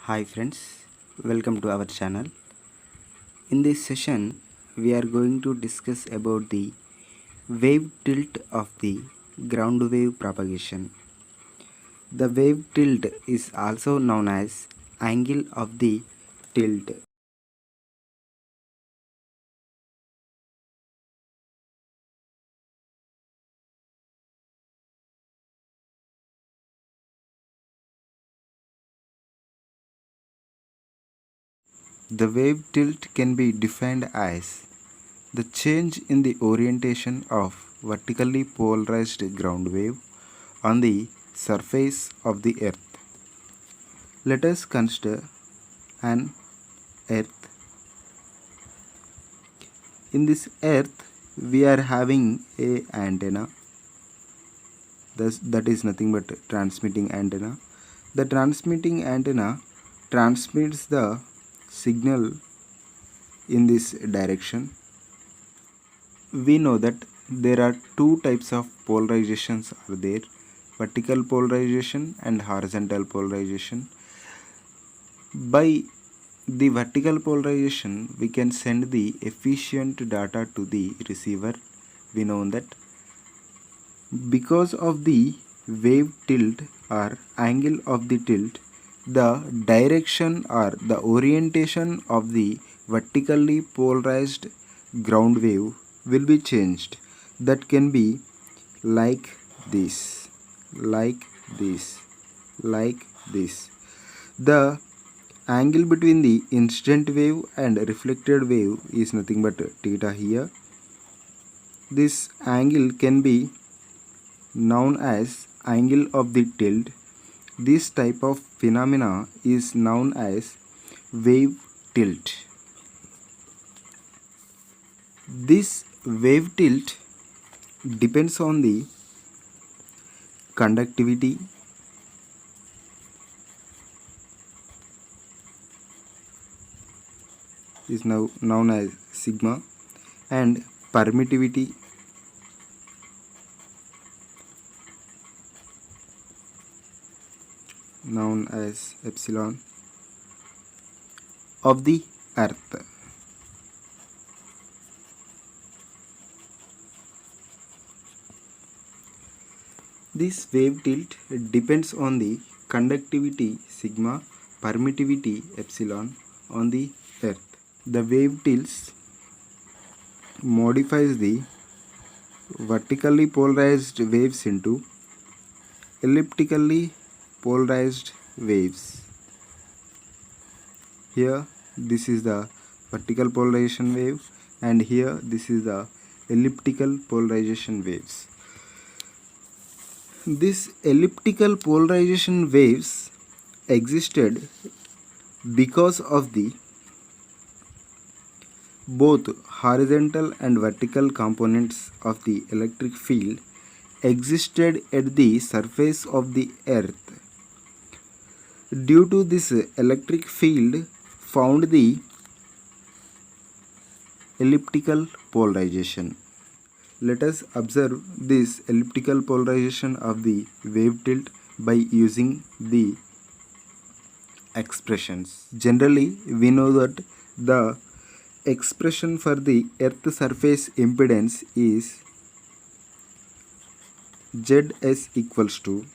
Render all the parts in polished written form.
Hi friends, welcome to our channel. In this session, we are going to discuss about the wave tilt of the ground wave propagation. The wave tilt is also known as angle of the tilt. The wave tilt can be defined as the change in the orientation of vertically polarized ground wave on the surface of the earth. Let us consider an earth. In this earth we are having a antenna. That is nothing but transmitting antenna. The transmitting antenna transmits the signal in this direction. We know that there are two types of polarizations are there: vertical polarization and horizontal polarization. By the vertical polarization, we can send the efficient data to the receiver. We know that because of the wave tilt or angle of the tilt, the direction or the orientation of the vertically polarized ground wave will be changed. That can be like this, like this, like this. The angle between the incident wave and reflected wave is nothing but theta here. This angle can be known as angle of the tilt. This type of phenomena is known as wave tilt. This wave tilt depends on the conductivity, is now known as sigma, and permittivity, known as epsilon, of the earth. This wave tilt depends on the conductivity sigma, permittivity epsilon on the earth. The wave tilts modifies the vertically polarized waves into elliptically polarized waves. Here this is the vertical polarization wave, and here this is the elliptical polarization waves. These elliptical polarization waves existed because of the both horizontal and vertical components of the electric field existed at the surface of the earth. Due to this electric field found the elliptical polarization. Let us observe this elliptical polarization of the wave tilt by using the expressions. Generally, we know that the expression for the earth surface impedance is ZS equals to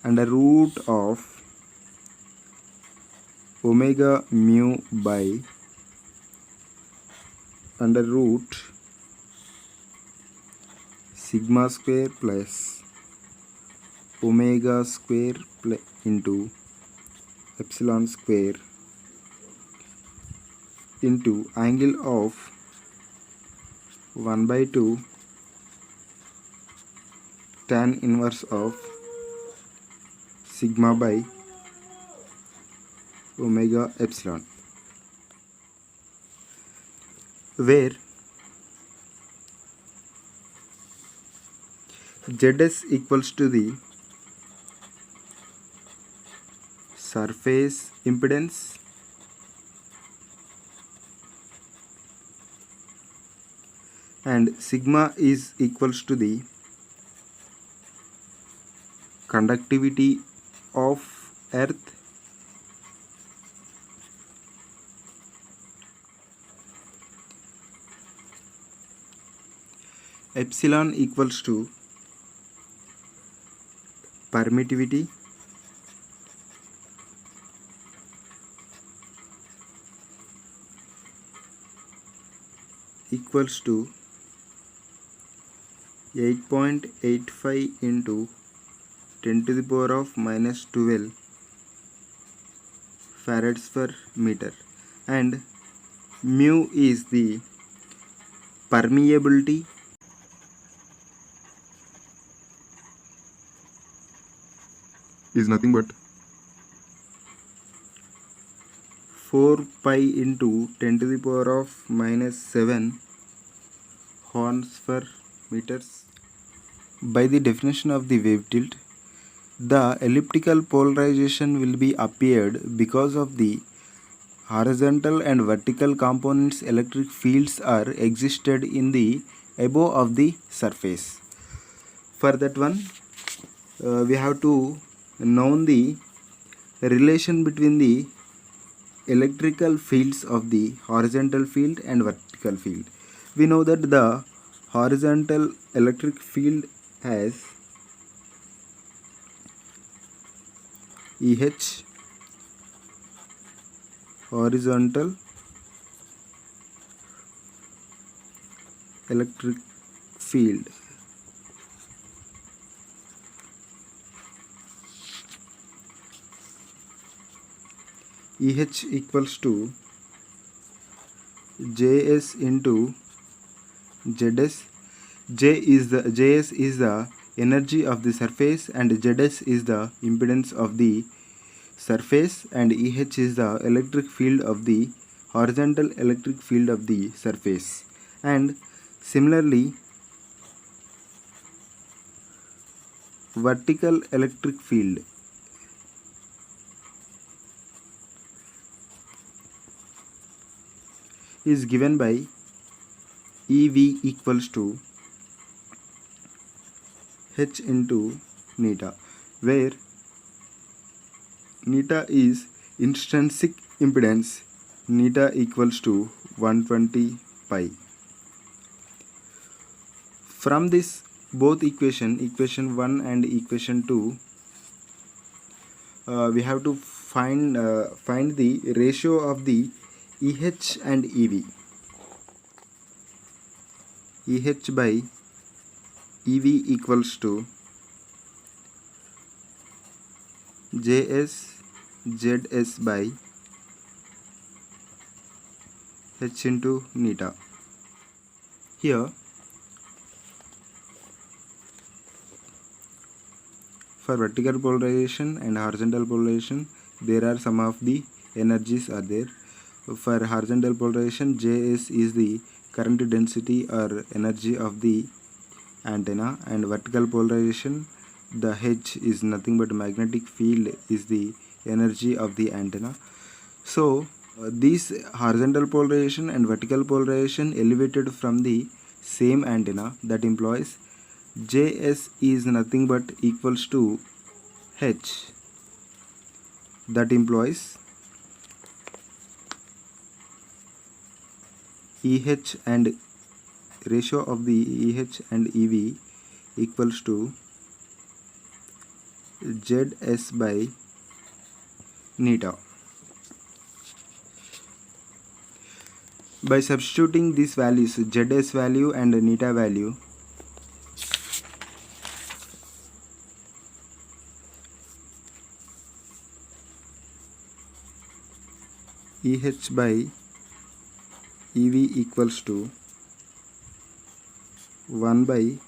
under root of omega mu by under root sigma square plus omega square into epsilon square into angle of 1 by 2 tan inverse of sigma by omega epsilon, where Zs equals to the surface impedance and sigma is equals to the conductivity of earth epsilon equals to permittivity equals to 8.85 into 10 to the power of minus 12 farads per meter, and mu is the permeability is nothing but 4 pi into 10 to the power of minus 7 horns per meters. By the definition of the wave tilt, the elliptical polarization will be appeared because of the horizontal and vertical components electric fields are existed in the above of the surface. For that one, we have to know the relation between the electrical fields of the horizontal field and vertical field. We know that the horizontal electric field has EH, horizontal electric field, EH equals to Js into Zs. Js is the energy of the surface and Zs is the impedance of the surface, and EH is the electric field of the horizontal electric field of the surface. And similarly, vertical electric field is given by EV equals to H into neta, where neta is intrinsic impedance, neta equals to 120 pi. From this both equation 1 and equation 2, we have to find the ratio of the EH and EV. EH by EV equals to Js Zs by H into neta. Here, for vertical polarization and horizontal polarization, there are some of the energies are there. For horizontal polarization, Js is the current density or energy of the antenna, and vertical polarization, the H is nothing but magnetic field is the energy of the antenna. So these horizontal polarization and vertical polarization elevated from the same antenna, that implies Js is nothing but equals to H, that implies EH and ratio of the EH and EV equals to Zs by neta. By substituting these values, Zs value and neta value, EH by EV equals to 1 by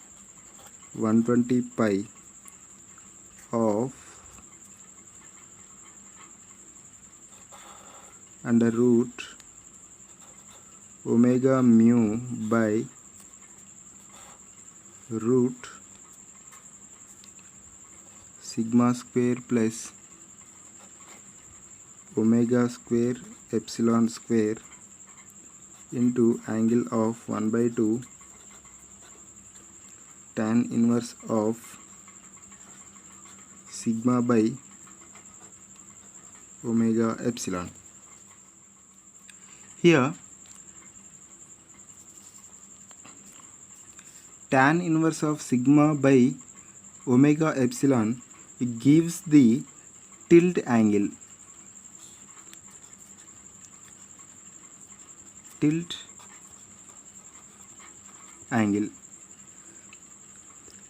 120 pi of under root omega mu by root sigma square plus omega square epsilon square into angle of 1 by 2 tan inverse of sigma by omega epsilon. Here tan inverse of sigma by omega epsilon gives the tilt angle. Tilt angle.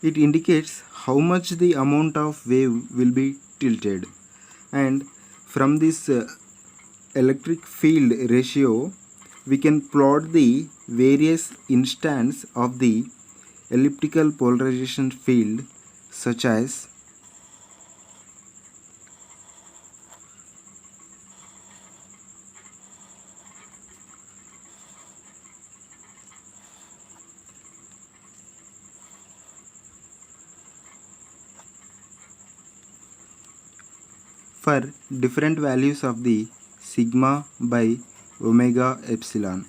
It indicates how much the amount of wave will be tilted. And from this electric field ratio, we can plot the various instants of the elliptical polarization field, such as for different values of the sigma by omega epsilon.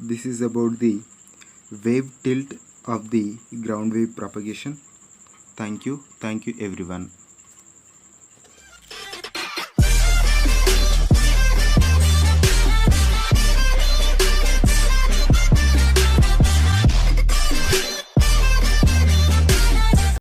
This is about the wave tilt of the ground wave propagation. Thank you everyone.